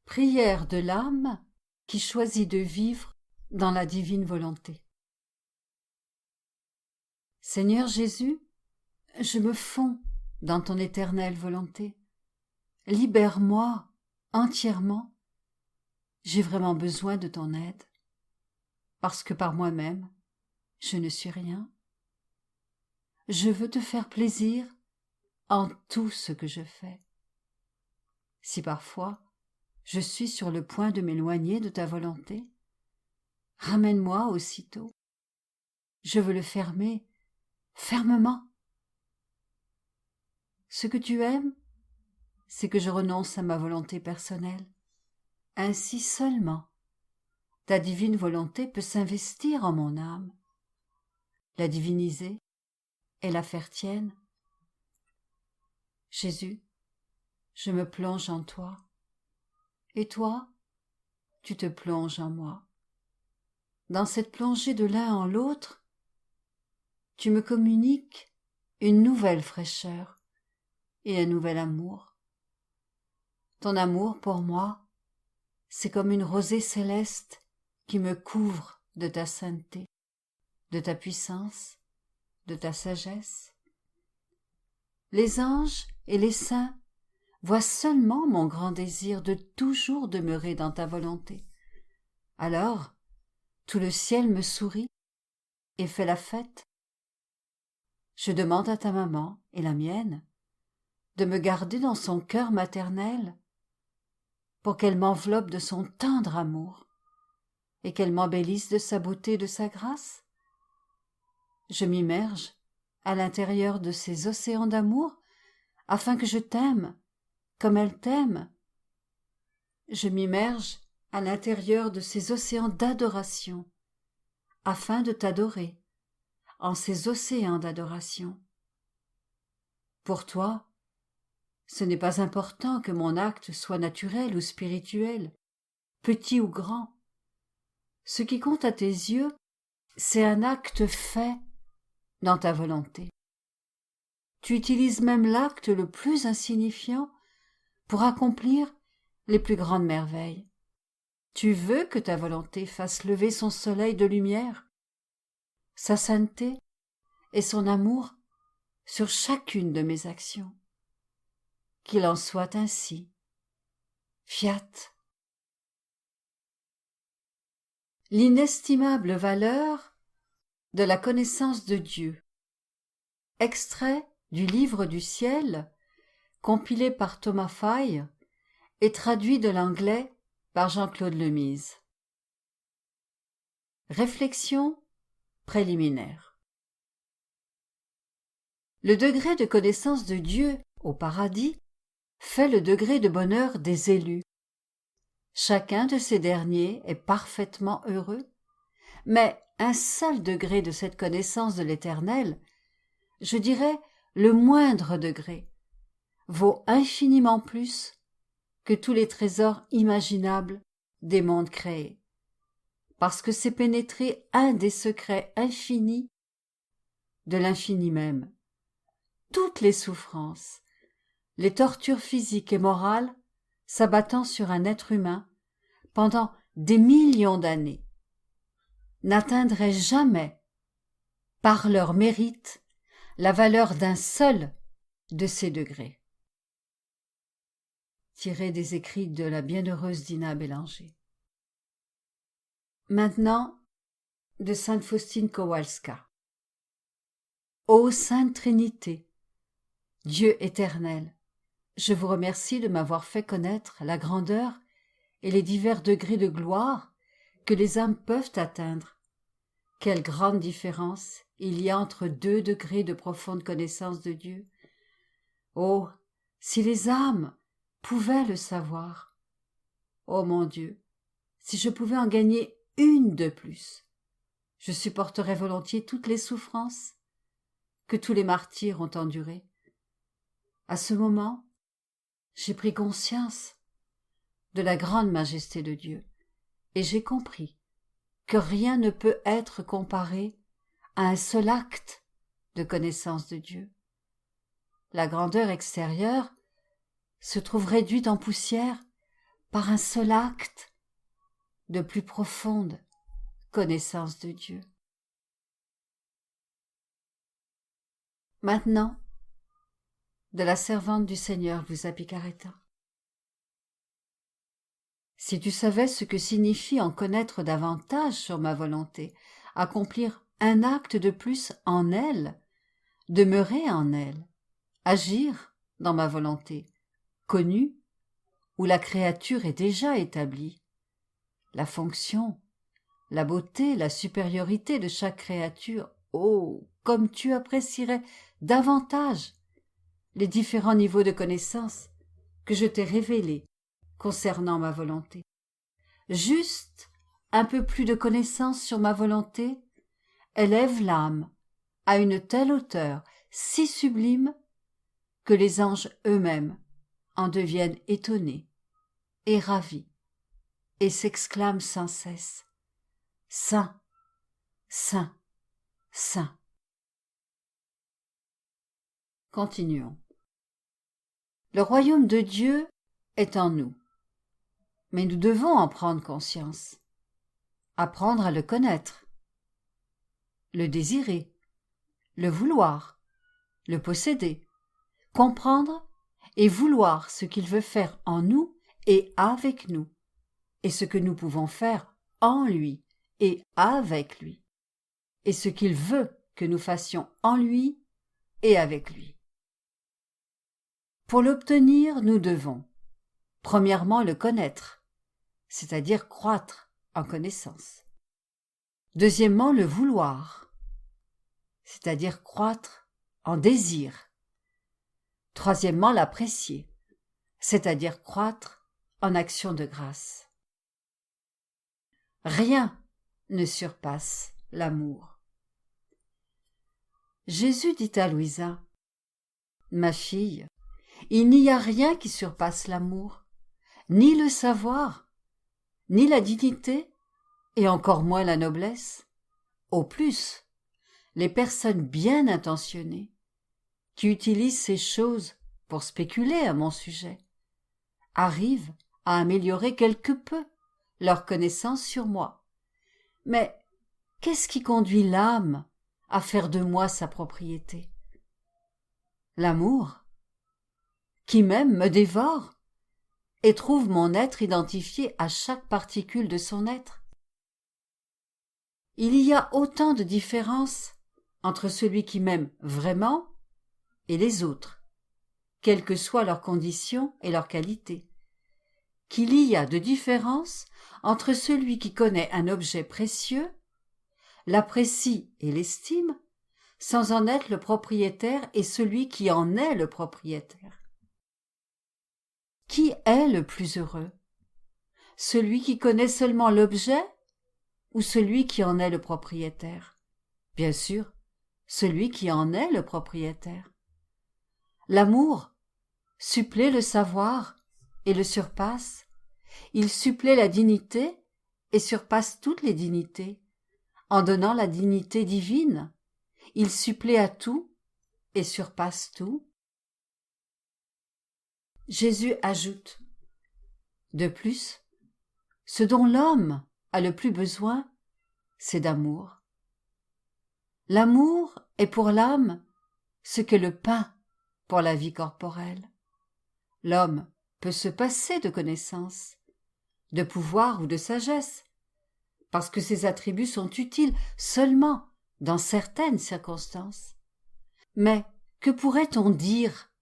Prière de l'âme qui choisit de vivre dans la divine volonté. Seigneur Jésus, je me fonds dans ton éternelle volonté. Libère-moi entièrement. J'ai vraiment besoin de ton aide, parce que par moi-même, je ne suis rien. Je veux te faire plaisir en tout ce que je fais. Si parfois je suis sur le point de m'éloigner de ta volonté, ramène-moi aussitôt. Je veux le fermer fermement. Ce que tu aimes, c'est que je renonce à ma volonté personnelle. Ainsi seulement, ta divine volonté peut s'investir en mon âme, la diviniser et la faire tienne. Jésus, je me plonge en toi, et toi, tu te plonges en moi. Dans cette plongée de l'un en l'autre, tu me communiques une nouvelle fraîcheur et un nouvel amour. Ton amour pour moi, c'est comme une rosée céleste qui me couvre de ta sainteté, de ta puissance, de ta sagesse. Les anges et les saints voient seulement mon grand désir de toujours demeurer dans ta volonté. Alors, tout le ciel me sourit et fait la fête. Je demande à ta maman et la mienne de me garder dans son cœur maternel pour qu'elle m'enveloppe de son tendre amour et qu'elle m'embellisse de sa beauté et de sa grâce. Je m'immerge à l'intérieur de ces océans d'amour afin que je t'aime comme elle t'aime. Je m'immerge à l'intérieur de ces océans d'adoration afin de t'adorer en ces océans d'adoration. Pour toi, ce n'est pas important que mon acte soit naturel ou spirituel, petit ou grand. Ce qui compte à tes yeux, c'est un acte fait dans ta volonté. Tu utilises même l'acte le plus insignifiant pour accomplir les plus grandes merveilles. Tu veux que ta volonté fasse lever son soleil de lumière, sa sainteté et son amour sur chacune de mes actions. Qu'il en soit ainsi. Fiat. L'inestimable valeur de la connaissance de Dieu. Extrait du Livre du ciel, compilé par Thomas Faye et traduit de l'anglais par Jean-Claude Lemise. Réflexion préliminaire. Le degré de connaissance de Dieu au paradis fait le degré de bonheur des élus. Chacun de ces derniers est parfaitement heureux, mais un seul degré de cette connaissance de l'Éternel, je dirais le moindre degré, vaut infiniment plus que tous les trésors imaginables des mondes créés, parce que c'est pénétrer un des secrets infinis de l'infini même. Toutes les souffrances, les tortures physiques et morales s'abattant sur un être humain pendant des millions d'années n'atteindraient jamais, par leur mérite, la valeur d'un seul de ces degrés. Tiré des écrits de la bienheureuse Dina Bélanger. Maintenant, de sainte Faustine Kowalska. Ô Sainte Trinité, Dieu éternel, je vous remercie de m'avoir fait connaître la grandeur et les divers degrés de gloire que les âmes peuvent atteindre. Quelle grande différence il y a entre 2 degrés de profonde connaissance de Dieu. Oh, si les âmes pouvaient le savoir. Oh mon Dieu, si je pouvais en gagner une de plus, je supporterais volontiers toutes les souffrances que tous les martyrs ont endurées. À ce moment, j'ai pris conscience de la grande majesté de Dieu, et j'ai compris que rien ne peut être comparé à un seul acte de connaissance de Dieu. La grandeur extérieure se trouve réduite en poussière par un seul acte de plus profonde connaissance de Dieu. Maintenant, de la servante du Seigneur Vousapicaretta. Si tu savais ce que signifie en connaître davantage sur ma volonté, accomplir un acte de plus en elle, demeurer en elle, agir dans ma volonté, connue, où la créature est déjà établie, la fonction, la beauté, la supériorité de chaque créature, oh, comme tu apprécierais davantage les différents niveaux de connaissance que je t'ai révélés concernant ma volonté. Juste un peu plus de connaissance sur ma volonté élève l'âme à une telle hauteur si sublime que les anges eux-mêmes en deviennent étonnés et ravis et s'exclament sans cesse « Saint, Saint, Saint ». Continuons. Le royaume de Dieu est en nous, mais nous devons en prendre conscience, apprendre à le connaître, le désirer, le vouloir, le posséder, comprendre et vouloir ce qu'il veut faire en nous et avec nous, et ce que nous pouvons faire en lui et avec lui, et ce qu'il veut que nous fassions en lui et avec lui. Pour l'obtenir, nous devons, premièrement, le connaître, c'est-à-dire croître en connaissance. Deuxièmement, le vouloir, c'est-à-dire croître en désir. Troisièmement, l'apprécier, c'est-à-dire croître en action de grâce. Rien ne surpasse l'amour. Jésus dit à Louisa, « Ma fille, il n'y a rien qui surpasse l'amour, ni le savoir, ni la dignité, et encore moins la noblesse. Au plus, les personnes bien intentionnées, qui utilisent ces choses pour spéculer à mon sujet, arrivent à améliorer quelque peu leur connaissance sur moi. Mais qu'est-ce qui conduit l'âme à faire de moi sa propriété? L'amour, qui même me dévore et trouve mon être identifié à chaque particule de son être. Il y a autant de différences entre celui qui m'aime vraiment et les autres, quelles que soient leurs conditions et leurs qualités, qu'il y a de différences entre celui qui connaît un objet précieux, l'apprécie et l'estime, sans en être le propriétaire, et celui qui en est le propriétaire. Qui est le plus heureux? Celui qui connaît seulement l'objet ou celui qui en est le propriétaire? Bien sûr, celui qui en est le propriétaire. L'amour supplée le savoir et le surpasse. Il supplée la dignité et surpasse toutes les dignités. En donnant la dignité divine, il supplée à tout et surpasse tout. Jésus ajoute, de plus, ce dont l'homme a le plus besoin, c'est d'amour. L'amour est pour l'âme ce que le pain pour la vie corporelle. L'homme peut se passer de connaissance, de pouvoir ou de sagesse, parce que ces attributs sont utiles seulement dans certaines circonstances. Mais que pourrait-on dire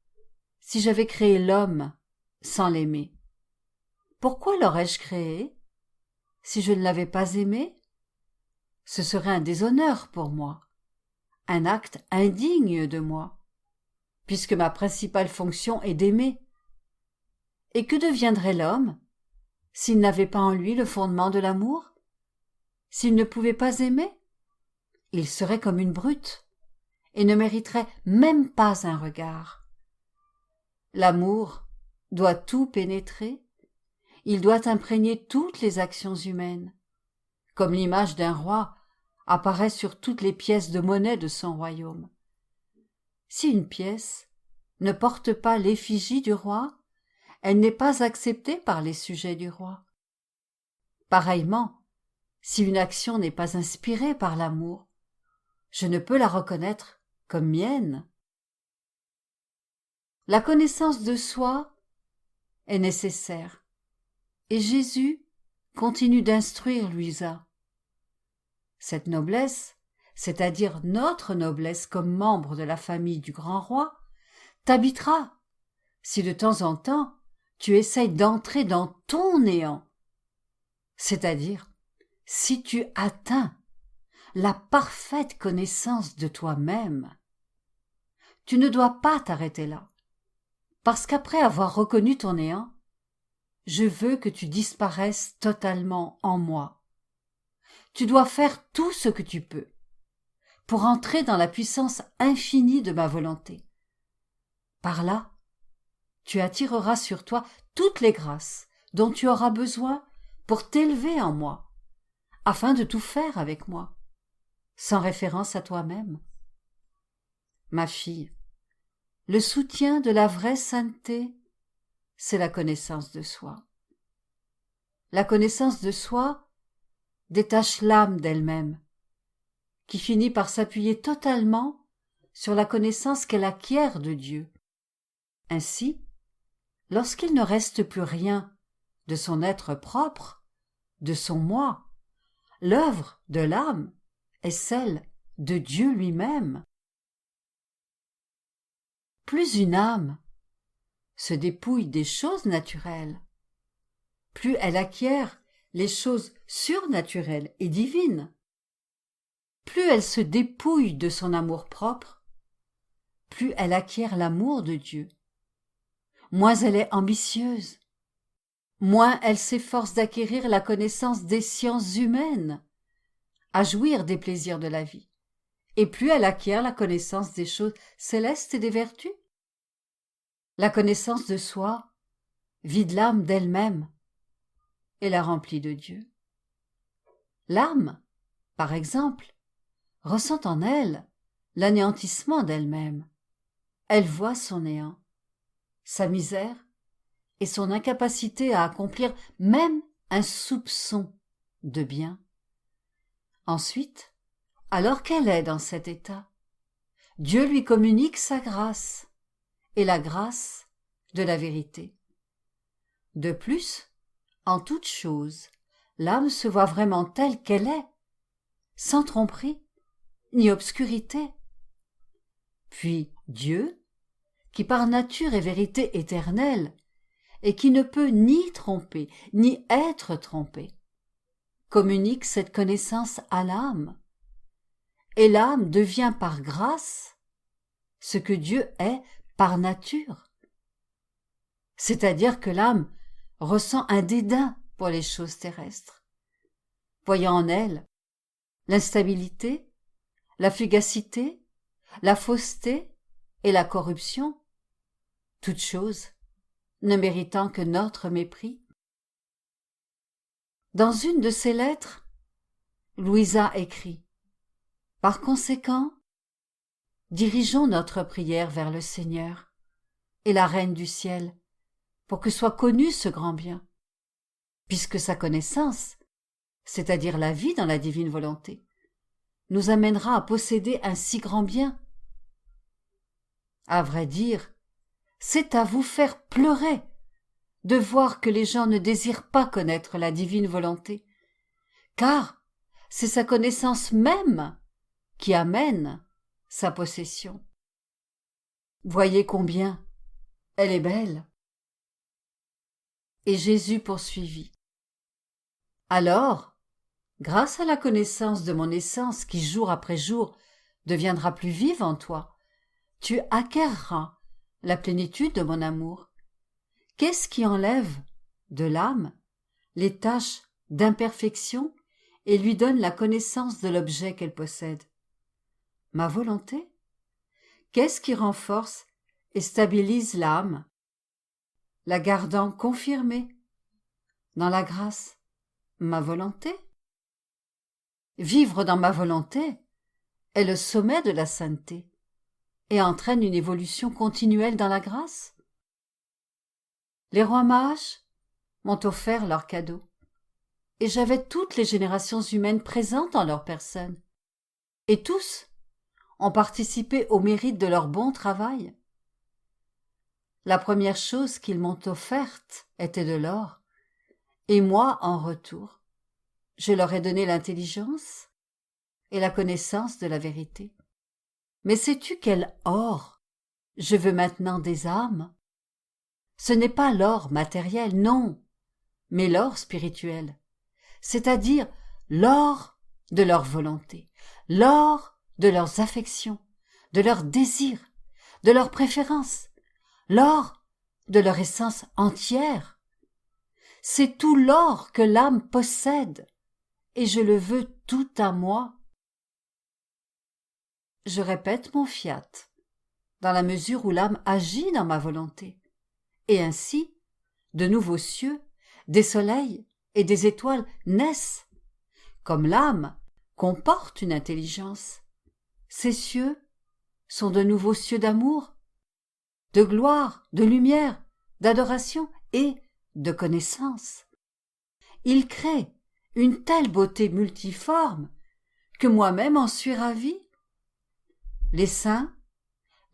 si j'avais créé l'homme sans l'aimer? Pourquoi l'aurais-je créé si je ne l'avais pas aimé? Ce serait un déshonneur pour moi, un acte indigne de moi, puisque ma principale fonction est d'aimer. Et que deviendrait l'homme s'il n'avait pas en lui le fondement de l'amour? S'il ne pouvait pas aimer? Il serait comme une brute et ne mériterait même pas un regard. L'amour doit tout pénétrer, il doit imprégner toutes les actions humaines, comme l'image d'un roi apparaît sur toutes les pièces de monnaie de son royaume. Si une pièce ne porte pas l'effigie du roi, elle n'est pas acceptée par les sujets du roi. Pareillement, si une action n'est pas inspirée par l'amour, je ne peux la reconnaître comme mienne. La connaissance de soi est nécessaire, et Jésus continue d'instruire Louisa. Cette noblesse, c'est-à-dire notre noblesse comme membre de la famille du grand roi, t'habitera si de temps en temps tu essayes d'entrer dans ton néant, c'est-à-dire si tu atteins la parfaite connaissance de toi-même. Tu ne dois pas t'arrêter là, parce qu'après avoir reconnu ton néant, je veux que tu disparaisses totalement en moi. Tu dois faire tout ce que tu peux pour entrer dans la puissance infinie de ma volonté. Par là, tu attireras sur toi toutes les grâces dont tu auras besoin pour t'élever en moi, afin de tout faire avec moi, sans référence à toi-même. Ma fille, le soutien de la vraie sainteté, c'est la connaissance de soi. La connaissance de soi détache l'âme d'elle-même, qui finit par s'appuyer totalement sur la connaissance qu'elle acquiert de Dieu. Ainsi, lorsqu'il ne reste plus rien de son être propre, de son moi, l'œuvre de l'âme est celle de Dieu lui-même. Plus une âme se dépouille des choses naturelles, plus elle acquiert les choses surnaturelles et divines. Plus elle se dépouille de son amour-propre, plus elle acquiert l'amour de Dieu. Moins elle est ambitieuse, moins elle s'efforce d'acquérir la connaissance des sciences humaines, à jouir des plaisirs de la vie, et plus elle acquiert la connaissance des choses célestes et des vertus. La connaissance de soi vide l'âme d'elle-même et la remplit de Dieu. L'âme, par exemple, ressent en elle l'anéantissement d'elle-même. Elle voit son néant, sa misère et son incapacité à accomplir même un soupçon de bien. Ensuite, alors qu'elle est dans cet état, Dieu lui communique sa grâce et la grâce de la vérité. De plus, en toute chose, l'âme se voit vraiment telle qu'elle est, sans tromperie ni obscurité. Puis Dieu, qui par nature est vérité éternelle, et qui ne peut ni tromper, ni être trompé, communique cette connaissance à l'âme, et l'âme devient par grâce ce que Dieu est par nature. C'est-à-dire que l'âme ressent un dédain pour les choses terrestres, voyant en elles l'instabilité, la fugacité, la fausseté et la corruption, toutes choses ne méritant que notre mépris. Dans une de ses lettres, Louisa écrit « Par conséquent, dirigeons notre prière vers le Seigneur et la Reine du ciel, pour que soit connu ce grand bien, puisque sa connaissance, c'est-à-dire la vie dans la divine volonté, nous amènera à posséder un si grand bien. À vrai dire, c'est à vous faire pleurer de voir que les gens ne désirent pas connaître la divine volonté, car c'est sa connaissance même qui amène sa possession. Voyez combien elle est belle. » Et Jésus poursuivit. « Alors, grâce à la connaissance de mon essence qui jour après jour deviendra plus vive en toi, tu acquerras la plénitude de mon amour. Qu'est-ce qui enlève de l'âme les taches d'imperfection et lui donne la connaissance de l'objet qu'elle possède? Ma volonté? Qu'est-ce qui renforce et stabilise l'âme, la gardant confirmée dans la grâce? Ma volonté? Vivre dans ma volonté est le sommet de la sainteté et entraîne une évolution continuelle dans la grâce. Les rois mages m'ont offert leurs cadeaux, et j'avais toutes les générations humaines présentes en leur personne, et tous ont participé au mérite de leur bon travail. La première chose qu'ils m'ont offerte était de l'or, et moi, en retour, je leur ai donné l'intelligence et la connaissance de la vérité. Mais sais-tu quel or je veux maintenant des âmes? Ce n'est pas l'or matériel, non, mais l'or spirituel, c'est-à-dire l'or de leur volonté, l'or de leurs affections, de leurs désirs, de leurs préférences, l'or de leur essence entière. C'est tout l'or que l'âme possède, et je le veux tout à moi. Je répète mon fiat, dans la mesure où l'âme agit dans ma volonté, et ainsi, de nouveaux cieux, des soleils et des étoiles naissent. Comme l'âme comporte une intelligence, ces cieux sont de nouveaux cieux d'amour, de gloire, de lumière, d'adoration et de connaissance. Ils créent une telle beauté multiforme que moi-même en suis ravi. Les saints,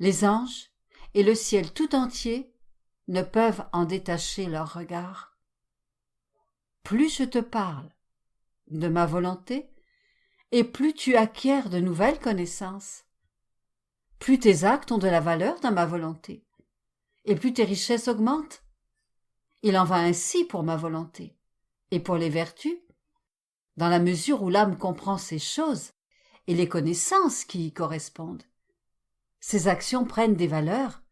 les anges et le ciel tout entier ne peuvent en détacher leur regard. Plus je te parle de ma volonté, et plus tu acquiers de nouvelles connaissances. Plus tes actes ont de la valeur dans ma volonté, et plus tes richesses augmentent. Il en va ainsi pour ma volonté, et pour les vertus, dans la mesure où l'âme comprend ces choses et les connaissances qui y correspondent. Ces actions prennent des valeurs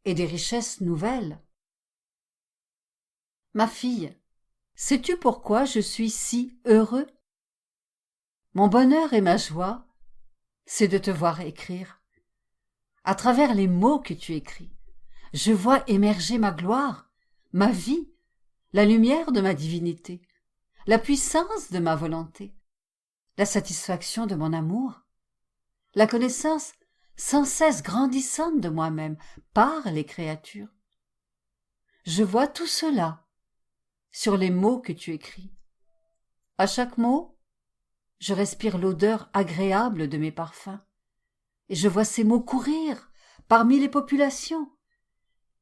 et des richesses nouvelles. Ma fille, sais-tu pourquoi je suis si heureux? Mon bonheur et ma joie, c'est de te voir écrire. À travers les mots que tu écris, je vois émerger ma gloire, ma vie, la lumière de ma divinité, la puissance de ma volonté, la satisfaction de mon amour, la connaissance sans cesse grandissante de moi-même par les créatures. Je vois tout cela sur les mots que tu écris. À chaque mot, je respire l'odeur agréable de mes parfums, et je vois ces mots courir parmi les populations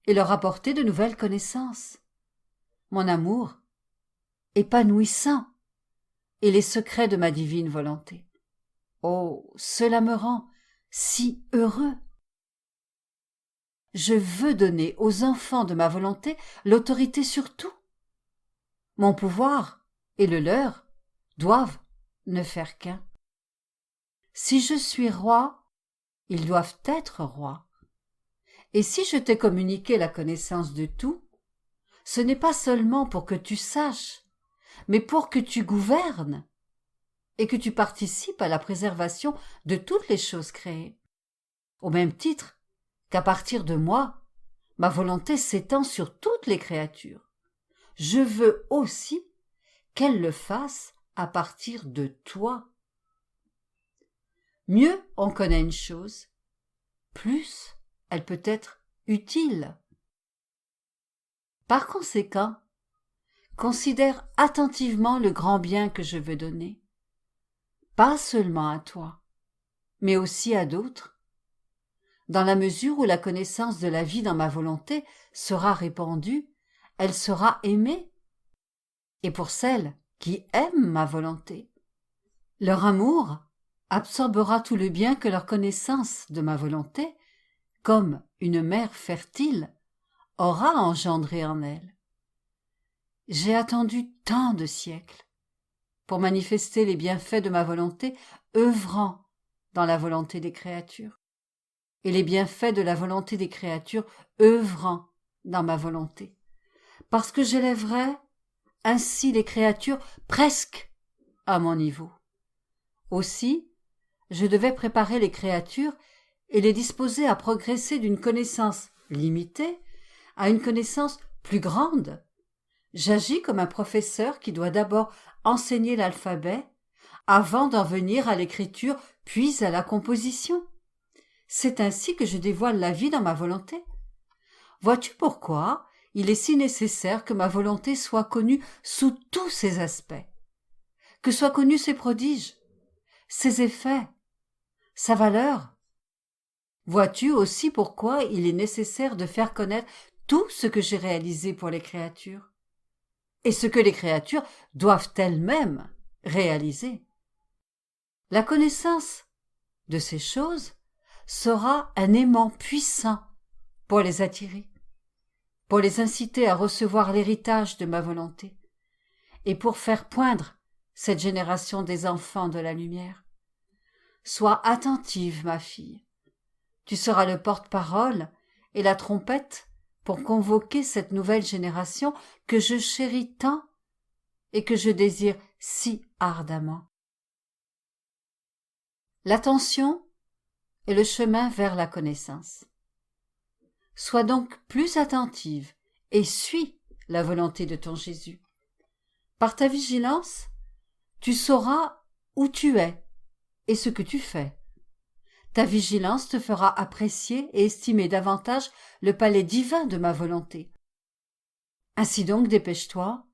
et leur apporter de nouvelles connaissances. Mon amour, épanouissant, et les secrets de ma divine volonté. Oh, cela me rend si heureux. Je veux donner aux enfants de ma volonté l'autorité sur tout. Mon pouvoir et le leur doivent ne faire qu'un. Si je suis roi, ils doivent être rois. Et si je t'ai communiqué la connaissance de tout, ce n'est pas seulement pour que tu saches, mais pour que tu gouvernes et que tu participes à la préservation de toutes les choses créées. Au même titre qu'à partir de moi, ma volonté s'étend sur toutes les créatures. Je veux aussi qu'elles le fassent à partir de toi. Mieux on connaît une chose, plus elle peut être utile. Par conséquent, considère attentivement le grand bien que je veux donner, pas seulement à toi, mais aussi à d'autres, dans la mesure où la connaissance de la vie dans ma volonté sera répandue, elle sera aimée, et pour celles qui aiment ma volonté, leur amour absorbera tout le bien que leur connaissance de ma volonté, comme une mère fertile, aura engendré en elles. J'ai attendu tant de siècles pour manifester les bienfaits de ma volonté œuvrant dans la volonté des créatures, et les bienfaits de la volonté des créatures œuvrant dans ma volonté, parce que j'élèverai ainsi les créatures presque à mon niveau. Aussi, je devais préparer les créatures et les disposer à progresser d'une connaissance limitée à une connaissance plus grande. J'agis comme un professeur qui doit d'abord enseigner l'alphabet avant d'en venir à l'écriture puis à la composition. C'est ainsi que je dévoile la vie dans ma volonté. Vois-tu pourquoi il est si nécessaire que ma volonté soit connue sous tous ses aspects, que soient connus ses prodiges, ses effets, sa valeur. Vois-tu aussi pourquoi il est nécessaire de faire connaître tout ce que j'ai réalisé pour les créatures, et ce que les créatures doivent elles-mêmes réaliser. La connaissance de ces choses sera un aimant puissant pour les attirer, pour les inciter à recevoir l'héritage de ma volonté, et pour faire poindre cette génération des enfants de la lumière. Sois attentive, ma fille. Tu seras le porte-parole et la trompette pour convoquer cette nouvelle génération que je chéris tant et que je désire si ardemment. L'attention est le chemin vers la connaissance. Sois donc plus attentive et suis la volonté de ton Jésus. Par ta vigilance, tu sauras où tu es et ce que tu fais. Ta vigilance te fera apprécier et estimer davantage le palais divin de ma volonté. Ainsi donc dépêche-toi,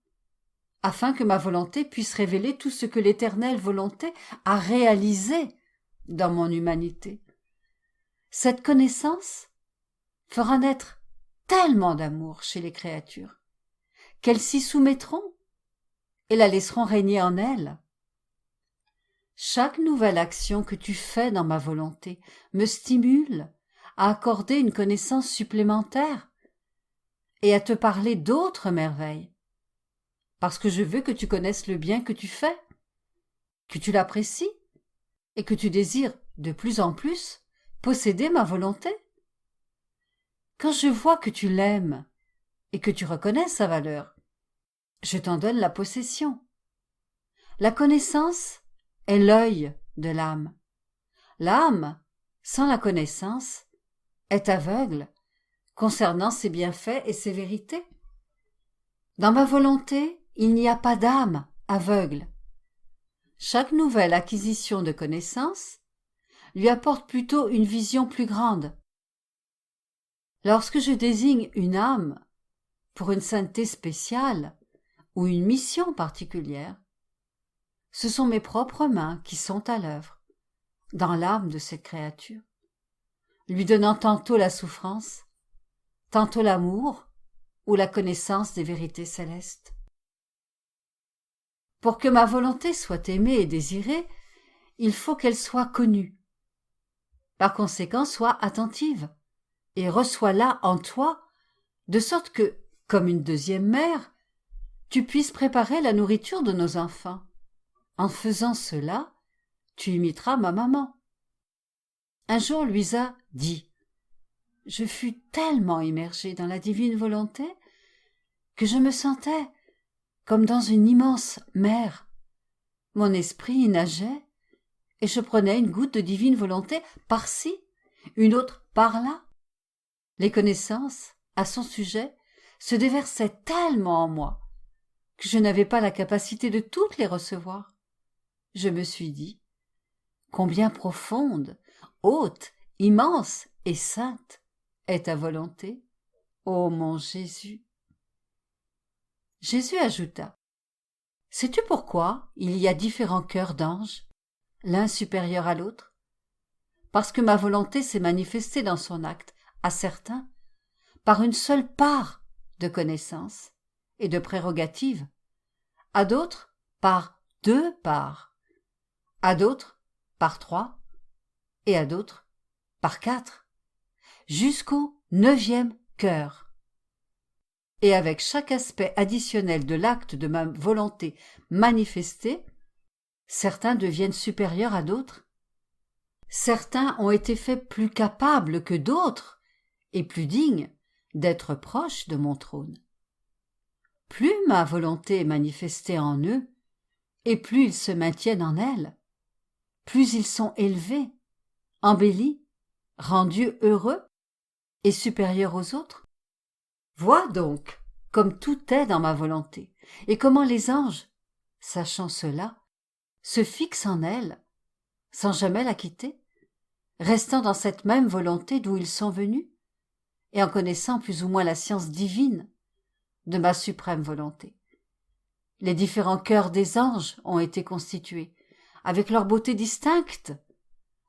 afin que ma volonté puisse révéler tout ce que l'éternelle volonté a réalisé dans mon humanité. Cette connaissance fera naître tellement d'amour chez les créatures qu'elles s'y soumettront et la laisseront régner en elles. Chaque nouvelle action que tu fais dans ma volonté me stimule à accorder une connaissance supplémentaire et à te parler d'autres merveilles, parce que je veux que tu connaisses le bien que tu fais, que tu l'apprécies et que tu désires de plus en plus posséder ma volonté. Quand je vois que tu l'aimes et que tu reconnais sa valeur, je t'en donne la possession. La connaissance est l'œil de l'âme. L'âme, sans la connaissance, est aveugle concernant ses bienfaits et ses vérités. Dans ma volonté, il n'y a pas d'âme aveugle. Chaque nouvelle acquisition de connaissance lui apporte plutôt une vision plus grande. Lorsque je désigne une âme pour une sainteté spéciale ou une mission particulière, ce sont mes propres mains qui sont à l'œuvre dans l'âme de cette créature, lui donnant tantôt la souffrance, tantôt l'amour ou la connaissance des vérités célestes. Pour que ma volonté soit aimée et désirée, il faut qu'elle soit connue. Par conséquent, sois attentive et reçois-la en toi, de sorte que, comme une deuxième mère, tu puisses préparer la nourriture de nos enfants. En faisant cela, tu imiteras ma maman. Un jour, Louisa dit « Je fus tellement immergée dans la divine volonté que je me sentais comme dans une immense mer. Mon esprit y nageait et je prenais une goutte de divine volonté par-ci, une autre par-là. Les connaissances, à son sujet, se déversaient tellement en moi que je n'avais pas la capacité de toutes les recevoir. Je me suis dit, combien profonde, haute, immense et sainte est ta volonté, ô mon Jésus. Jésus ajouta, sais-tu pourquoi il y a différents cœurs d'anges, l'un supérieur à l'autre? Parce que ma volonté s'est manifestée dans son acte, à certains, par une seule part de connaissance et de prérogative, à d'autres par 2 parts, à d'autres par 3 et à d'autres par 4, jusqu'au 9e cœur. Et avec chaque aspect additionnel de l'acte de ma volonté manifesté, certains deviennent supérieurs à d'autres. Certains ont été faits plus capables que d'autres et plus dignes d'être proches de mon trône. Plus ma volonté est manifestée en eux, et plus ils se maintiennent en elle, plus ils sont élevés, embellis, rendus heureux et supérieurs aux autres. Vois donc comme tout est dans ma volonté, et comment les anges, sachant cela, se fixent en elle, sans jamais la quitter, restant dans cette même volonté d'où ils sont venus, et en connaissant plus ou moins la science divine de ma suprême volonté. Les différents cœurs des anges ont été constitués, avec leur beauté distincte,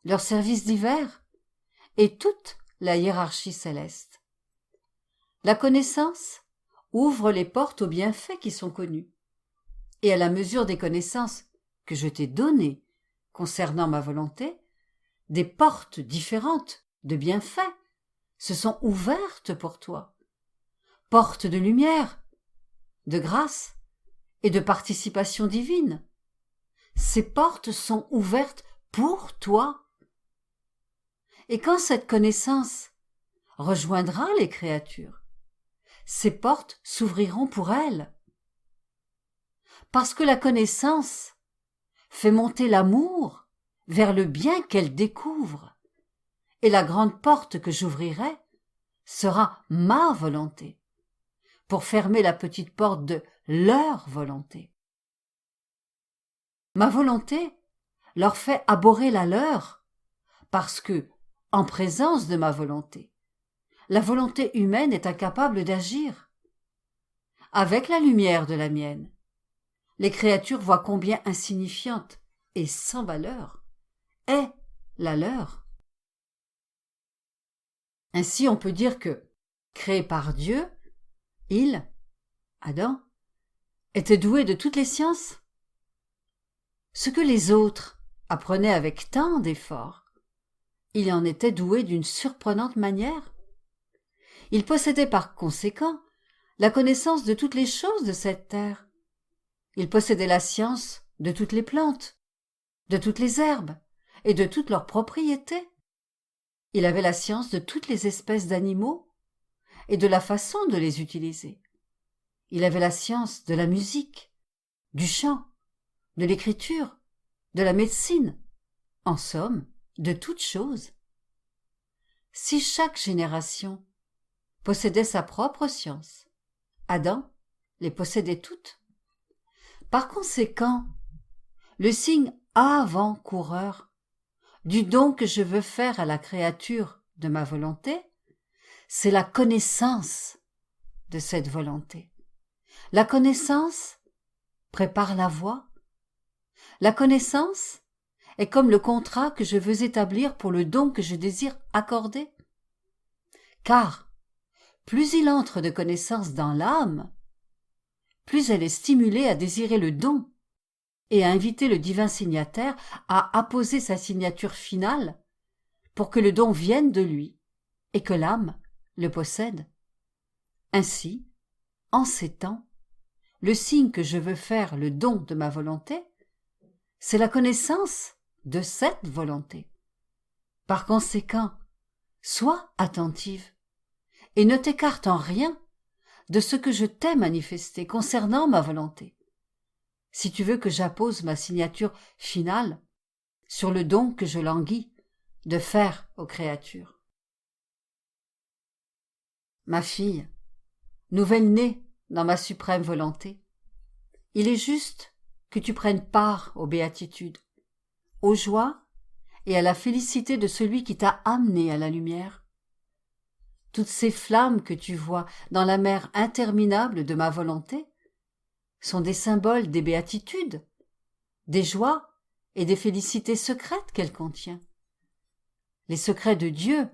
leurs services divers, et toute la hiérarchie céleste. La connaissance ouvre les portes aux bienfaits qui sont connus, et à la mesure des connaissances que je t'ai données concernant ma volonté, des portes différentes de bienfaits se sont ouvertes pour toi, portes de lumière, de grâce et de participation divine. Ces portes sont ouvertes pour toi. Et quand cette connaissance rejoindra les créatures, ces portes s'ouvriront pour elles. Parce que la connaissance fait monter l'amour vers le bien qu'elle découvre, et la grande porte que j'ouvrirai sera ma volonté, pour fermer la petite porte de leur volonté. Ma volonté leur fait abhorrer la leur, parce que, en présence de ma volonté, la volonté humaine est incapable d'agir. Avec la lumière de la mienne, les créatures voient combien insignifiante et sans valeur est la leur. Ainsi on peut dire que, créé par Dieu, il, Adam, était doué de toutes les sciences. Ce que les autres apprenaient avec tant d'efforts, il en était doué d'une surprenante manière. Il possédait par conséquent la connaissance de toutes les choses de cette terre. Il possédait la science de toutes les plantes, de toutes les herbes et de toutes leurs propriétés. Il avait la science de toutes les espèces d'animaux et de la façon de les utiliser. Il avait la science de la musique, du chant, de l'écriture, de la médecine, en somme, de toutes choses. Si chaque génération possédait sa propre science, Adam les possédait toutes. Par conséquent, le signe avant-coureur du don que je veux faire à la créature de ma volonté, c'est la connaissance de cette volonté. La connaissance prépare la voie. La connaissance est comme le contrat que je veux établir pour le don que je désire accorder. Car, plus il entre de connaissance dans l'âme, plus elle est stimulée à désirer le don et à inviter le divin signataire à apposer sa signature finale pour que le don vienne de lui et que l'âme le possède. Ainsi, en ces temps, le signe que je veux faire le don de ma volonté, c'est la connaissance de cette volonté. Par conséquent, sois attentive et ne t'écarte en rien de ce que je t'ai manifesté concernant ma volonté, si tu veux que j'appose ma signature finale sur le don que je languis de faire aux créatures. Ma fille, nouvelle-née dans ma suprême volonté, il est juste que tu prennes part aux béatitudes, aux joies et à la félicité de celui qui t'a amené à la lumière. Toutes ces flammes que tu vois dans la mer interminable de ma volonté sont des symboles des béatitudes, des joies et des félicités secrètes qu'elle contient. Les secrets de Dieu,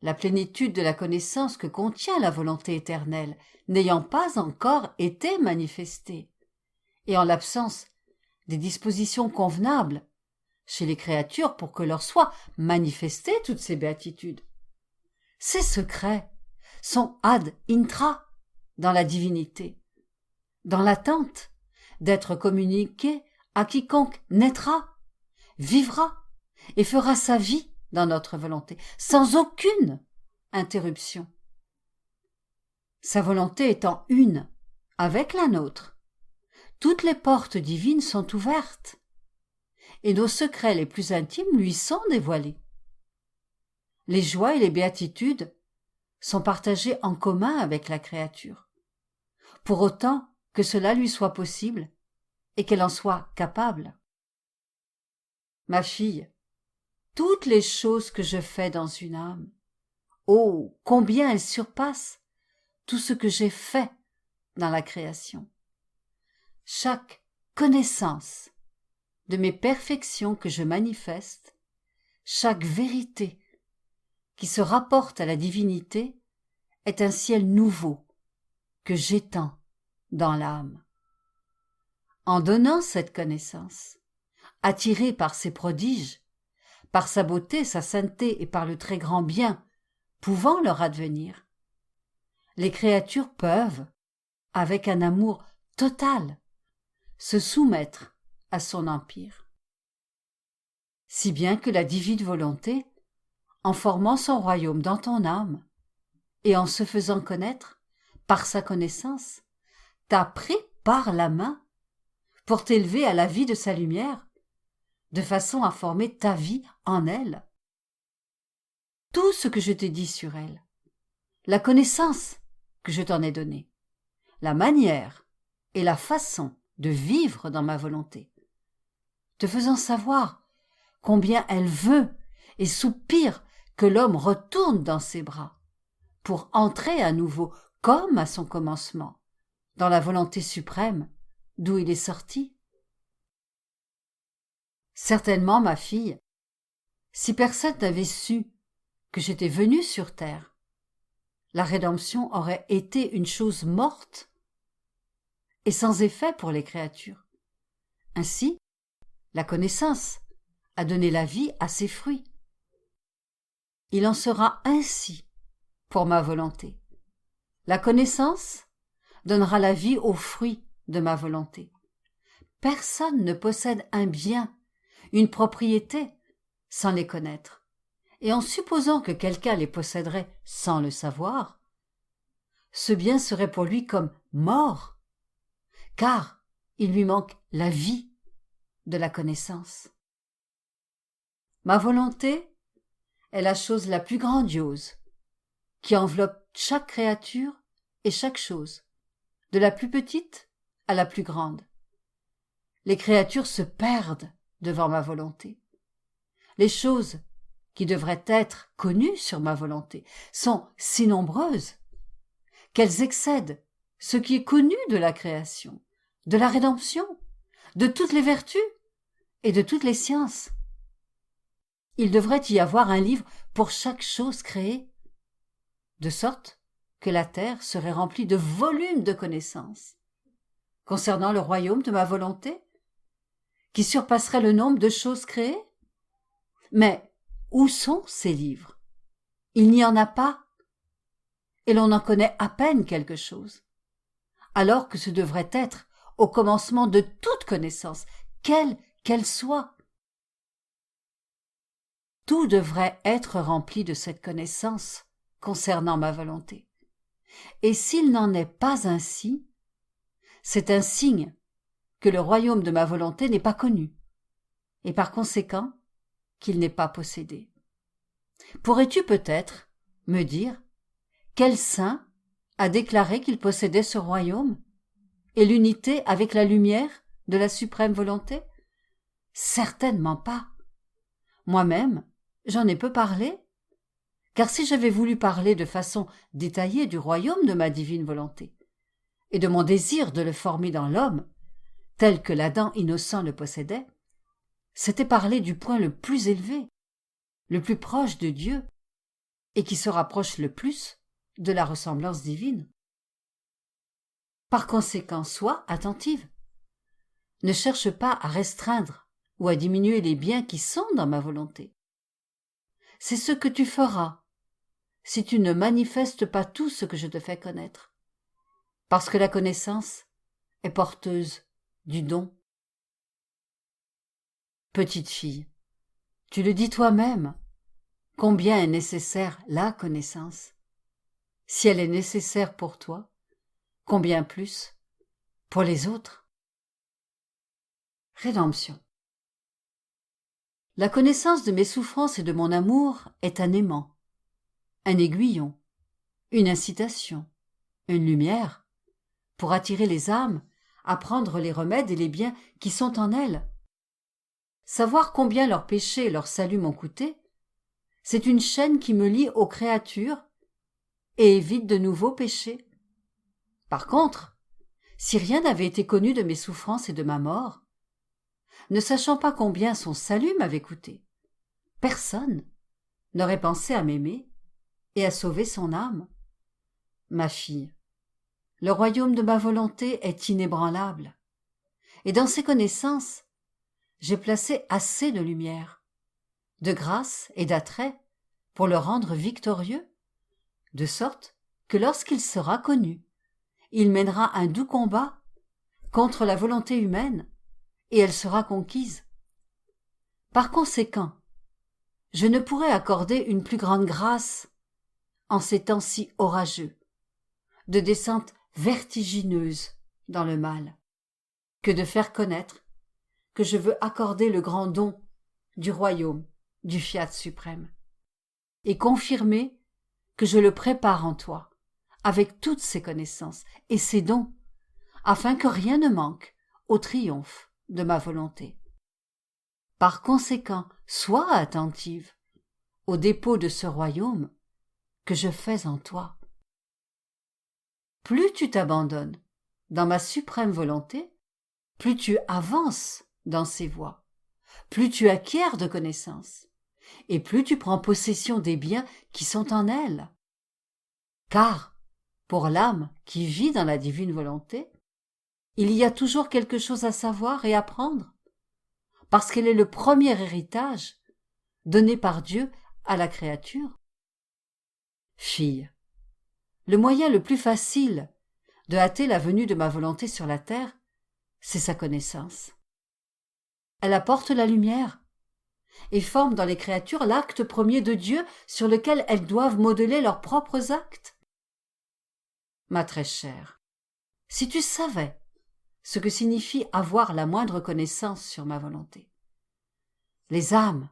la plénitude de la connaissance que contient la volonté éternelle, n'ayant pas encore été manifestés, et en l'absence des dispositions convenables chez les créatures pour que leur soient manifestées toutes ces béatitudes. Ces secrets sont ad intra dans la divinité, dans l'attente d'être communiqués à quiconque naîtra, vivra et fera sa vie dans notre volonté, sans aucune interruption. Sa volonté étant une avec la nôtre, toutes les portes divines sont ouvertes, et nos secrets les plus intimes lui sont dévoilés. Les joies et les béatitudes sont partagées en commun avec la créature, pour autant que cela lui soit possible et qu'elle en soit capable. Ma fille, toutes les choses que je fais dans une âme, oh, combien elles surpassent tout ce que j'ai fait dans la création. Chaque connaissance de mes perfections que je manifeste, chaque vérité qui se rapporte à la divinité est un ciel nouveau que j'étends dans l'âme. En donnant cette connaissance, attirée par ses prodiges, par sa beauté, sa sainteté et par le très grand bien pouvant leur advenir, les créatures peuvent, avec un amour total, se soumettre à son empire. Si bien que la divine volonté, en formant son royaume dans ton âme, et en se faisant connaître par sa connaissance, t'a pris par la main pour t'élever à la vie de sa lumière, de façon à former ta vie en elle. Tout ce que je t'ai dit sur elle, la connaissance que je t'en ai donnée, la manière et la façon de vivre dans ma volonté, te faisant savoir combien elle veut et soupire que l'homme retourne dans ses bras pour entrer à nouveau, comme à son commencement, dans la volonté suprême d'où il est sorti. Certainement, ma fille, si personne n'avait su que j'étais venue sur terre, la rédemption aurait été une chose morte et sans effet pour les créatures. Ainsi, la connaissance a donné la vie à ses fruits. Il en sera ainsi pour ma volonté. La connaissance donnera la vie aux fruits de ma volonté. Personne ne possède un bien, une propriété, sans les connaître. Et en supposant que quelqu'un les posséderait sans le savoir, ce bien serait pour lui comme mort, car il lui manque la vie de la connaissance. Ma volonté est la chose la plus grandiose, qui enveloppe chaque créature et chaque chose, de la plus petite à la plus grande. Les créatures se perdent devant ma volonté. Les choses qui devraient être connues sur ma volonté sont si nombreuses qu'elles excèdent ce qui est connu de la création, de la rédemption, de toutes les vertus et de toutes les sciences. Il devrait y avoir un livre pour chaque chose créée, de sorte que la terre serait remplie de volumes de connaissances concernant le royaume de ma volonté, qui surpasserait le nombre de choses créées. Mais où sont ces livres? Il n'y en a pas, et l'on en connaît à peine quelque chose, alors que ce devrait être au commencement de toute connaissance, quelle qu'elle soit. Tout devrait être rempli de cette connaissance concernant ma volonté. Et s'il n'en est pas ainsi, c'est un signe que le royaume de ma volonté n'est pas connu, et par conséquent qu'il n'est pas possédé. Pourrais-tu peut-être me dire quel saint a déclaré qu'il possédait ce royaume et l'unité avec la lumière de la suprême volonté? Certainement pas. Moi-même, j'en ai peu parlé, car si j'avais voulu parler de façon détaillée du royaume de ma divine volonté et de mon désir de le former dans l'homme, tel que l'Adam innocent le possédait, c'était parler du point le plus élevé, le plus proche de Dieu, et qui se rapproche le plus de la ressemblance divine. Par conséquent, sois attentive. Ne cherche pas à restreindre ou à diminuer les biens qui sont dans ma volonté. C'est ce que tu feras si tu ne manifestes pas tout ce que je te fais connaître, parce que la connaissance est porteuse du don. Petite fille, tu le dis toi-même, combien est nécessaire la connaissance. Si elle est nécessaire pour toi, combien plus pour les autres. Rédemption. La connaissance de mes souffrances et de mon amour est un aimant, un aiguillon, une incitation, une lumière, pour attirer les âmes à prendre les remèdes et les biens qui sont en elles. Savoir combien leurs péchés et leur salut m'ont coûté, c'est une chaîne qui me lie aux créatures et évite de nouveaux péchés. Par contre, si rien n'avait été connu de mes souffrances et de ma mort, ne sachant pas combien son salut m'avait coûté, personne n'aurait pensé à m'aimer et à sauver son âme. Ma fille, le royaume de ma volonté est inébranlable, et dans ses connaissances, j'ai placé assez de lumière, de grâce et d'attrait pour le rendre victorieux, de sorte que lorsqu'il sera connu, il mènera un doux combat contre la volonté humaine et elle sera conquise. Par conséquent, je ne pourrais accorder une plus grande grâce en ces temps si orageux, de descente vertigineuse dans le mal, que de faire connaître que je veux accorder le grand don du royaume du Fiat suprême, et confirmer que je le prépare en toi, avec toutes ses connaissances et ses dons, afin que rien ne manque au triomphe de ma volonté. Par conséquent, sois attentive au dépôt de ce royaume que je fais en toi. Plus tu t'abandonnes dans ma suprême volonté, plus tu avances dans ses voies, plus tu acquiers de connaissances, et plus tu prends possession des biens qui sont en elle. Car, pour l'âme qui vit dans la divine volonté, il y a toujours quelque chose à savoir et à apprendre, parce qu'elle est le premier héritage donné par Dieu à la créature. Fille, le moyen le plus facile de hâter la venue de ma volonté sur la terre, c'est sa connaissance. Elle apporte la lumière et forme dans les créatures l'acte premier de Dieu sur lequel elles doivent modeler leurs propres actes. Ma très chère, si tu savais ce que signifie avoir la moindre connaissance sur ma volonté, les âmes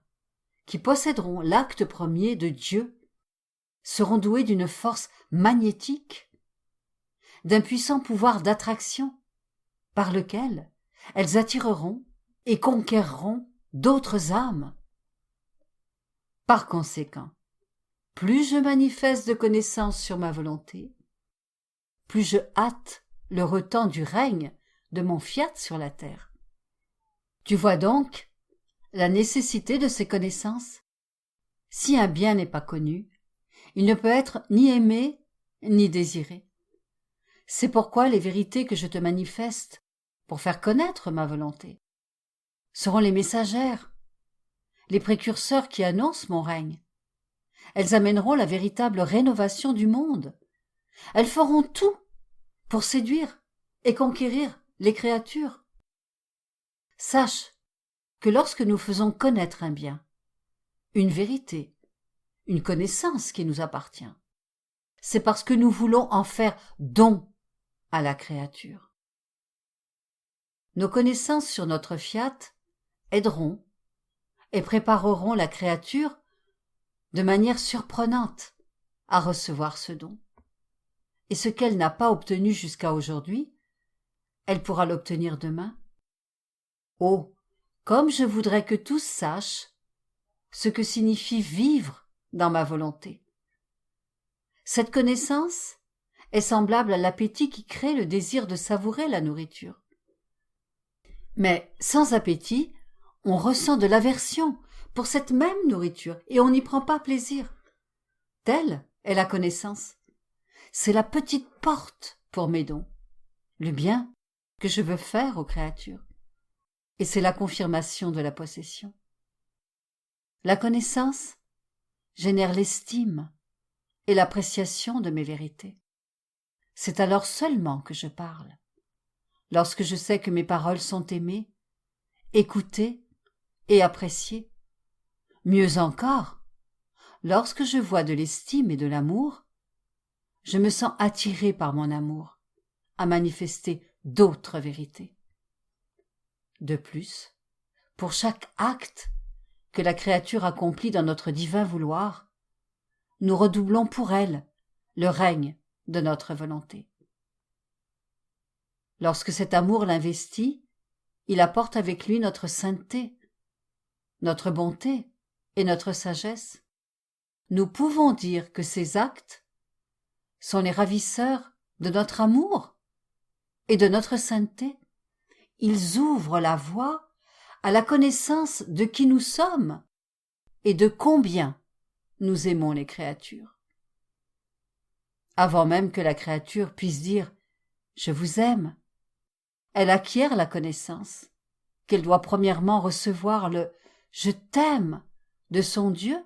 qui posséderont l'acte premier de Dieu seront douées d'une force magnétique, d'un puissant pouvoir d'attraction par lequel elles attireront et conquerront d'autres âmes. Par conséquent, plus je manifeste de connaissances sur ma volonté, plus je hâte le retemps du règne de mon fiat sur la terre. Tu vois donc la nécessité de ces connaissances. Si un bien n'est pas connu, il ne peut être ni aimé ni désiré. C'est pourquoi les vérités que je te manifeste pour faire connaître ma volonté seront les messagères, les précurseurs qui annoncent mon règne. Elles amèneront la véritable rénovation du monde. Elles feront tout pour séduire et conquérir les créatures. Sache que lorsque nous faisons connaître un bien, une vérité, une connaissance qui nous appartient, c'est parce que nous voulons en faire don à la créature. Nos connaissances sur notre fiat aideront et prépareront la créature de manière surprenante à recevoir ce don. Et ce qu'elle n'a pas obtenu jusqu'à aujourd'hui, elle pourra l'obtenir demain. Oh, comme je voudrais que tous sachent ce que signifie vivre dans ma volonté. Cette connaissance est semblable à l'appétit qui crée le désir de savourer la nourriture. Mais sans appétit, on ressent de l'aversion pour cette même nourriture et on n'y prend pas plaisir. Telle est la connaissance. C'est la petite porte pour mes dons, le bien que je veux faire aux créatures. Et c'est la confirmation de la possession. La connaissance génère l'estime et l'appréciation de mes vérités. C'est alors seulement que je parle, lorsque je sais que mes paroles sont aimées, écoutées et appréciées. Mieux encore, lorsque je vois de l'estime et de l'amour, je me sens attiré par mon amour à manifester d'autres vérités. De plus, pour chaque acte que la créature accomplit dans notre divin vouloir, nous redoublons pour elle le règne de notre volonté. Lorsque cet amour l'investit, il apporte avec lui notre sainteté, notre bonté et notre sagesse. Nous pouvons dire que ces actes sont les ravisseurs de notre amour. et de notre sainteté, ils ouvrent la voie à la connaissance de qui nous sommes et de combien nous aimons les créatures. Avant même que la créature puisse dire « Je vous aime », elle acquiert la connaissance qu'elle doit premièrement recevoir le « Je t'aime » de son Dieu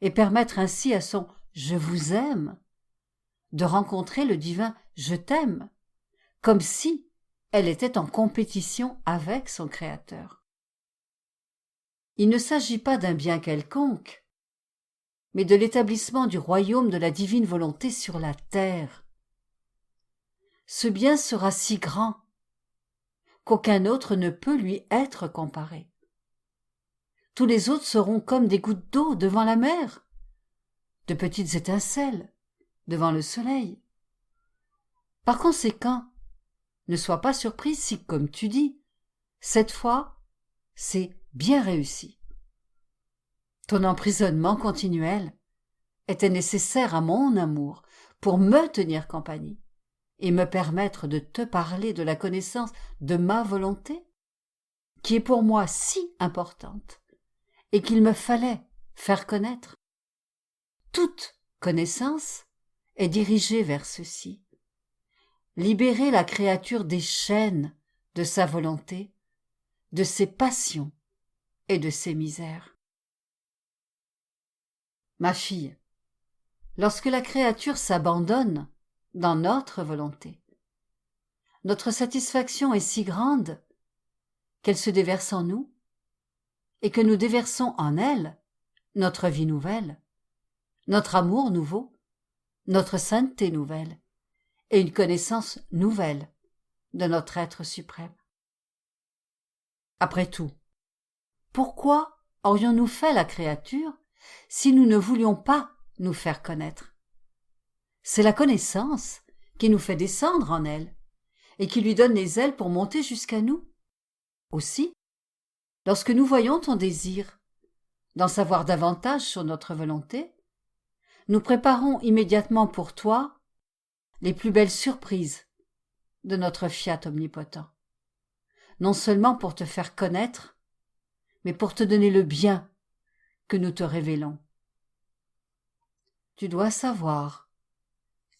et permettre ainsi à son « Je vous aime » de rencontrer le divin « Je t'aime », comme si elle était en compétition avec son Créateur. Il ne s'agit pas d'un bien quelconque, mais de l'établissement du royaume de la divine volonté sur la terre. Ce bien sera si grand qu'aucun autre ne peut lui être comparé. Tous les autres seront comme des gouttes d'eau devant la mer, de petites étincelles devant le soleil. Par conséquent, ne sois pas surprise si, comme tu dis, cette fois, c'est bien réussi. Ton emprisonnement continuel était nécessaire à mon amour pour me tenir compagnie et me permettre de te parler de la connaissance de ma volonté, qui est pour moi si importante et qu'il me fallait faire connaître. Toute connaissance est dirigée vers ceci. Libérer la créature des chaînes de sa volonté, de ses passions et de ses misères. Ma fille, lorsque la créature s'abandonne dans notre volonté, notre satisfaction est si grande qu'elle se déverse en nous et que nous déversons en elle notre vie nouvelle, notre amour nouveau, notre sainteté nouvelle et une connaissance nouvelle de notre être suprême. Après tout, pourquoi aurions-nous fait la créature si nous ne voulions pas nous faire connaître? C'est la connaissance qui nous fait descendre en elle et qui lui donne les ailes pour monter jusqu'à nous. Aussi, lorsque nous voyons ton désir d'en savoir davantage sur notre volonté, nous préparons immédiatement pour toi les plus belles surprises de notre fiat omnipotent, non seulement pour te faire connaître, mais pour te donner le bien que nous te révélons. Tu dois savoir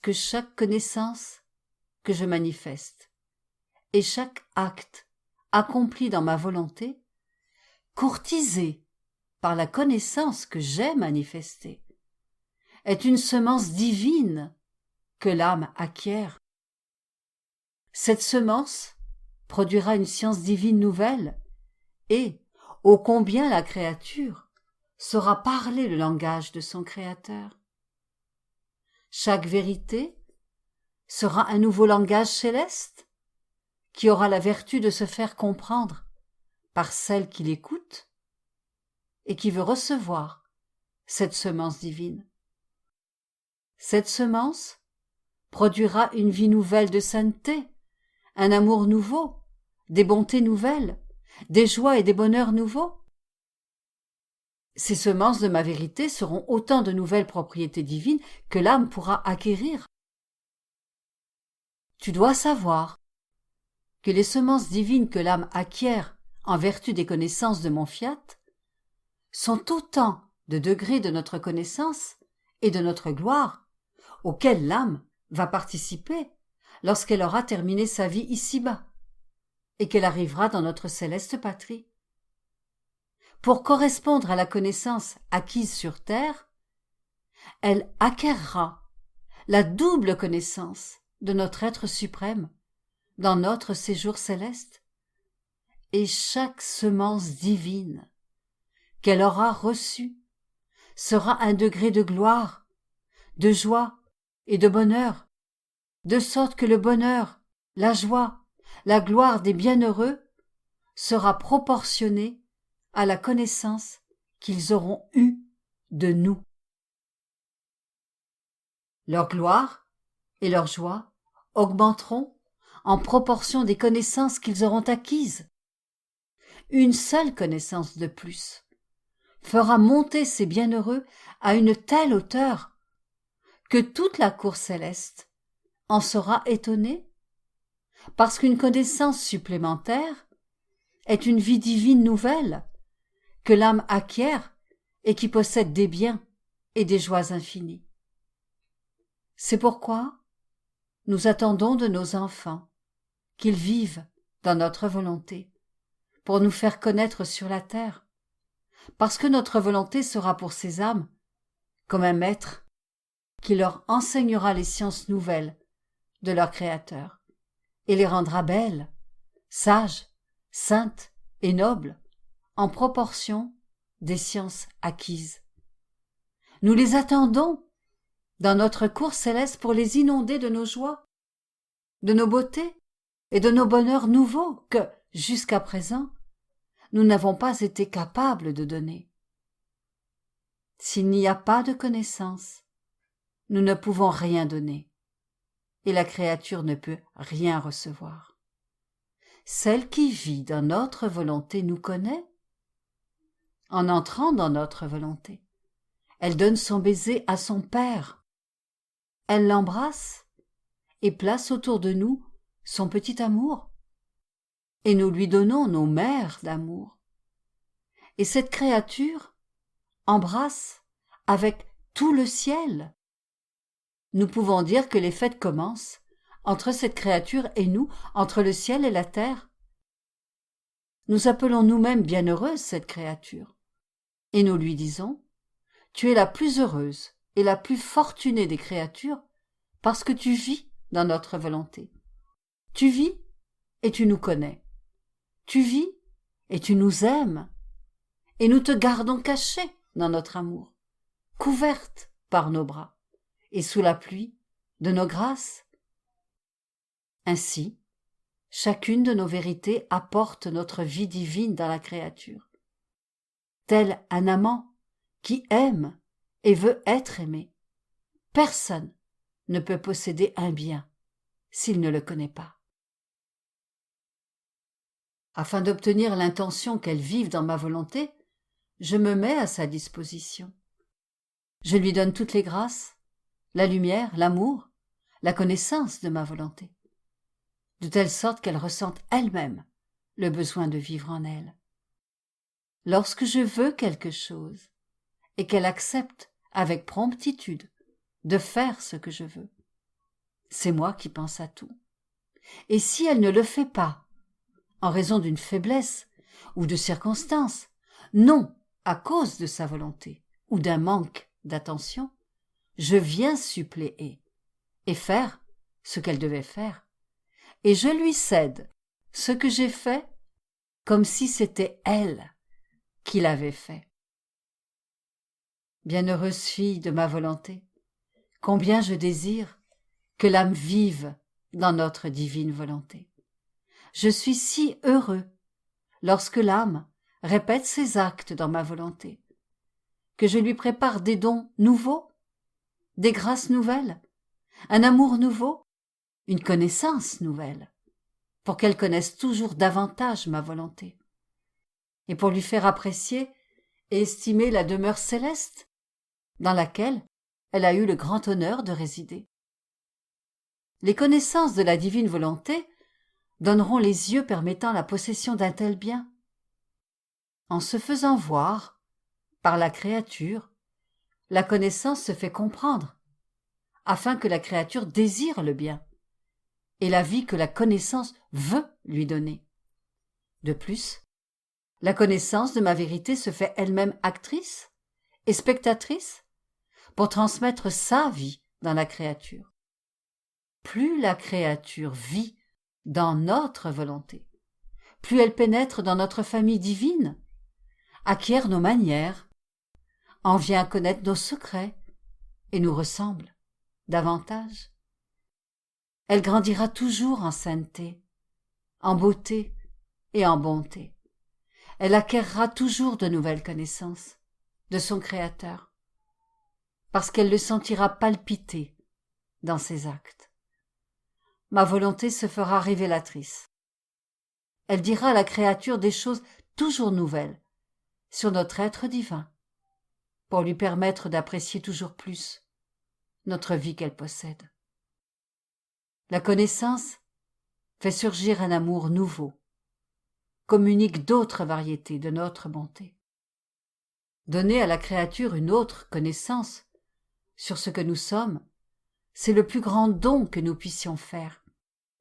que chaque connaissance que je manifeste et chaque acte accompli dans ma volonté, courtisé par la connaissance que j'ai manifestée, est une semence divine que l'âme acquiert. Cette semence produira une science divine nouvelle et, ô combien la créature saura parler le langage de son Créateur. Chaque vérité sera un nouveau langage céleste qui aura la vertu de se faire comprendre par celle qui l'écoute et qui veut recevoir cette semence divine. Cette semence produira une vie nouvelle de sainteté, un amour nouveau, des bontés nouvelles, des joies et des bonheurs nouveaux. Ces semences de ma vérité seront autant de nouvelles propriétés divines que l'âme pourra acquérir. Tu dois savoir que les semences divines que l'âme acquiert en vertu des connaissances de mon fiat sont autant de degrés de notre connaissance et de notre gloire auxquels l'âme va participer lorsqu'elle aura terminé sa vie ici-bas et qu'elle arrivera dans notre céleste patrie. Pour correspondre à la connaissance acquise sur terre, elle acquerra la double connaissance de notre être suprême dans notre séjour céleste, et chaque semence divine qu'elle aura reçue sera un degré de gloire, de joie et de bonheur, de sorte que le bonheur, la joie, la gloire des bienheureux sera proportionnée à la connaissance qu'ils auront eue de nous. Leur gloire et leur joie augmenteront en proportion des connaissances qu'ils auront acquises. Une seule connaissance de plus fera monter ces bienheureux à une telle hauteur que toute la cour céleste en sera étonnée parce qu'une connaissance supplémentaire est une vie divine nouvelle que l'âme acquiert et qui possède des biens et des joies infinies. C'est pourquoi nous attendons de nos enfants qu'ils vivent dans notre volonté pour nous faire connaître sur la terre, parce que notre volonté sera pour ces âmes comme un maître qui leur enseignera les sciences nouvelles de leur Créateur et les rendra belles, sages, saintes et nobles en proportion des sciences acquises. Nous les attendons dans notre cours céleste pour les inonder de nos joies, de nos beautés et de nos bonheurs nouveaux que, jusqu'à présent, nous n'avons pas été capables de donner. S'il n'y a pas de connaissance, nous ne pouvons rien donner, et la créature ne peut rien recevoir. Celle qui vit dans notre volonté nous connaît. En entrant dans notre volonté, elle donne son baiser à son Père. Elle l'embrasse et place autour de nous son petit amour. Et nous lui donnons nos mers d'amour. Et cette créature embrasse avec tout le ciel. Nous pouvons dire que les fêtes commencent entre cette créature et nous, entre le ciel et la terre. Nous appelons nous-mêmes bienheureuse cette créature. Et nous lui disons, tu es la plus heureuse et la plus fortunée des créatures parce que tu vis dans notre volonté. Tu vis et tu nous connais. Tu vis et tu nous aimes. Et nous te gardons cachée dans notre amour, couverte par nos bras et sous la pluie de nos grâces. Ainsi, chacune de nos vérités apporte notre vie divine dans la créature. Tel un amant qui aime et veut être aimé. Personne ne peut posséder un bien s'il ne le connaît pas. Afin d'obtenir l'intention qu'elle vive dans ma volonté, je me mets à sa disposition. Je lui donne toutes les grâces, la lumière, l'amour, la connaissance de ma volonté, de telle sorte qu'elle ressente elle-même le besoin de vivre en elle. Lorsque je veux quelque chose, et qu'elle accepte avec promptitude de faire ce que je veux, c'est moi qui pense à tout. Et si elle ne le fait pas, en raison d'une faiblesse ou de circonstances, non à cause de sa volonté ou d'un manque d'attention, je viens suppléer et faire ce qu'elle devait faire, et je lui cède ce que j'ai fait comme si c'était elle qui l'avait fait. Bienheureuse fille de ma volonté, combien je désire que l'âme vive dans notre divine volonté. Je suis si heureux lorsque l'âme répète ses actes dans ma volonté, que je lui prépare des dons nouveaux, des grâces nouvelles, un amour nouveau, une connaissance nouvelle, pour qu'elle connaisse toujours davantage ma volonté, et pour lui faire apprécier et estimer la demeure céleste dans laquelle elle a eu le grand honneur de résider. Les connaissances de la divine volonté donneront les yeux permettant la possession d'un tel bien. En se faisant voir par la créature, la connaissance se fait comprendre, afin que la créature désire le bien, et la vie que la connaissance veut lui donner. De plus, la connaissance de ma vérité se fait elle-même actrice et spectatrice pour transmettre sa vie dans la créature. Plus la créature vit dans notre volonté, plus elle pénètre dans notre famille divine, acquiert nos manières, en vient connaître nos secrets et nous ressemble davantage. Elle grandira toujours en sainteté, en beauté et en bonté. Elle acquérera toujours de nouvelles connaissances de son Créateur, parce qu'elle le sentira palpiter dans ses actes. Ma volonté se fera révélatrice. Elle dira à la créature des choses toujours nouvelles sur notre être divin, pour lui permettre d'apprécier toujours plus notre vie qu'elle possède. La connaissance fait surgir un amour nouveau, communique d'autres variétés de notre bonté. Donner à la créature une autre connaissance sur ce que nous sommes, c'est le plus grand don que nous puissions faire,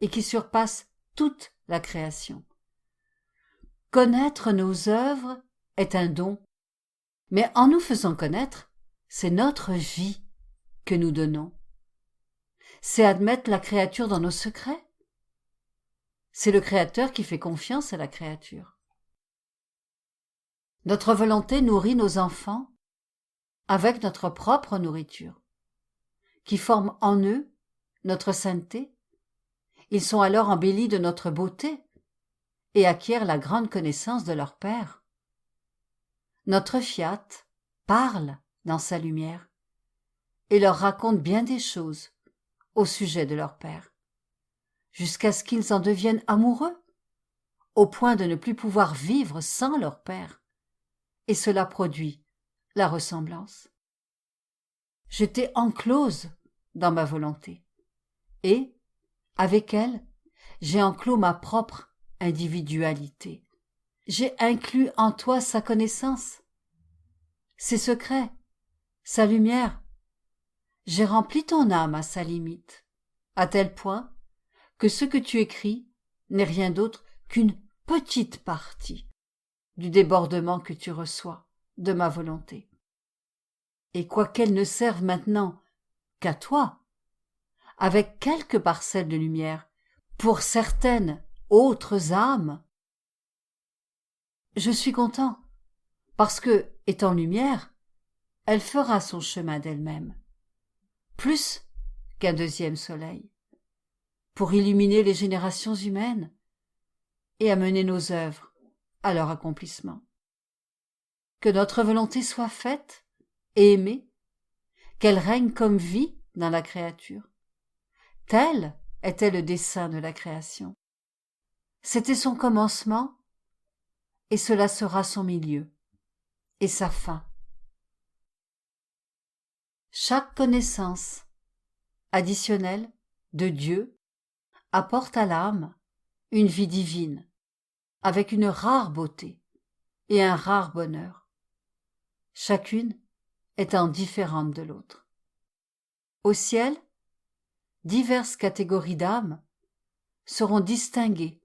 et qui surpasse toute la création. Connaître nos œuvres est un don, mais en nous faisant connaître, c'est notre vie que nous donnons. C'est admettre la créature dans nos secrets. C'est le Créateur qui fait confiance à la créature. Notre volonté nourrit nos enfants avec notre propre nourriture, qui forme en eux notre sainteté. Ils sont alors embellis de notre beauté et acquièrent la grande connaissance de leur Père. Notre Fiat parle dans sa lumière et leur raconte bien des choses au sujet de leur Père, jusqu'à ce qu'ils en deviennent amoureux, au point de ne plus pouvoir vivre sans leur Père, et cela produit la ressemblance. J'étais enclose dans ma volonté, et, avec elle, j'ai enclos ma propre individualité. J'ai inclus en toi sa connaissance, ses secrets, sa lumière. J'ai rempli ton âme à sa limite, à tel point que ce que tu écris n'est rien d'autre qu'une petite partie du débordement que tu reçois de ma volonté. Et quoiqu'elle ne serve maintenant qu'à toi, avec quelques parcelles de lumière, pour certaines autres âmes, je suis content, parce que, étant lumière, elle fera son chemin d'elle-même, plus qu'un deuxième soleil, pour illuminer les générations humaines et amener nos œuvres à leur accomplissement. Que notre volonté soit faite et aimée, qu'elle règne comme vie dans la créature. Tel était le dessein de la création. C'était son commencement, et cela sera son milieu et sa fin. Chaque connaissance additionnelle de Dieu apporte à l'âme une vie divine, avec une rare beauté et un rare bonheur, chacune étant différente de l'autre. Au ciel, diverses catégories d'âmes seront distinguées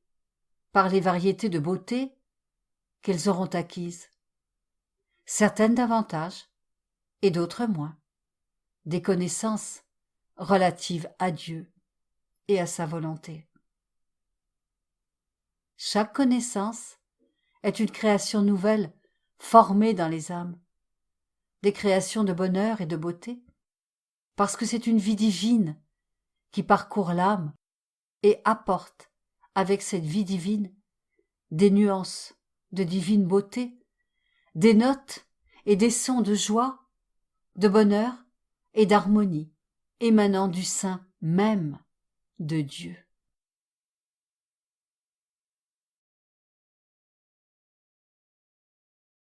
par les variétés de beauté qu'elles auront acquises, certaines davantage et d'autres moins, des connaissances relatives à Dieu et à sa volonté. Chaque connaissance est une création nouvelle formée dans les âmes, des créations de bonheur et de beauté, parce que c'est une vie divine qui parcourt l'âme et apporte avec cette vie divine des nuances de divine beauté, des notes et des sons de joie, de bonheur et d'harmonie émanant du sein même de Dieu.